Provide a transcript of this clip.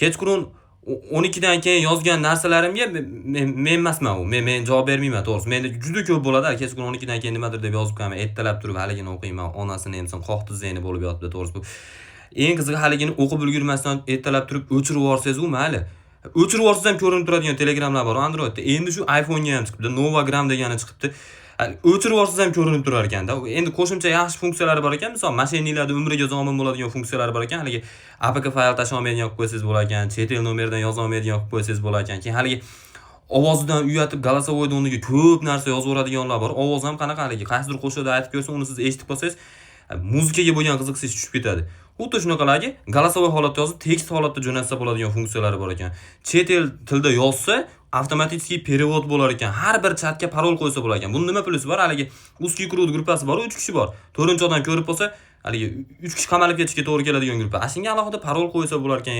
kechqurun 12 dan keyin yozgan narsalarimga men emasman u. Men javob bermayman, to'g'risi. Menda juda ko'p bo'ladi. Kechqurun 12 dan keyin nimadir deb yozib qo'yaman. Ertalab turib haligini o'qiyman. Onasini emsin, qoqti zeyni bo'lib yotibdi, to'g'risi bu. Eng qizig'i haligini o'qib ulgurmasdan ertalab turib o'chirib yuborsangiz u mayli. O'chirib yuborsangiz ham ko'rinib turadigan telegramlar bor Androidda. Endi shu iPhone'ga ham chiqibdi. Novagram degani chiqibdi. O'chirib yuborsangiz ham ko'rinib turar ekanda. Endi qo'shimcha yaxshi funksiyalari bor ekan. Misol, mashinalarda umriga zomin bo'ladigan funksiyalari bor ekan. Haligi APK fayl tasha olmaydigan qilib qo'ysangiz bo'lar ekan. Chet el nomeridan yoza olmaydigan qilib qo'ysangiz bo'lar ekan. Keyin haligi ovozidan uyatib голосовойda o'rniga ko'p narsa yozib yuboradiganlar bor. Ovoz ham qanaqa haligi qaysidir qo'shiqda aytib qo'ysa, uni siz eshitib qolsangiz, muzikaga bo'lgan qiziqishingiz tushib ketadi. Xuddi shunaqaligi голосовой holatda yozib, tekst holatda jo'natsa bo'ladigan funksiyalari bor ekan. Chet el tilda yozsa, avtomatik perevod bo'lar ekan. Har bir chatga parol qo'ysa bo'lar ekan. Buni nima plyusi bor? Haligi Uski Crud gruppasi bor, 3 kishi bor. 4-odam ko'rib qolsa, haligi 3 kishi qamalib ketishga to'g'ri keladigan gruppa. Shunga alohida parol qo'ysa bo'lar ekan.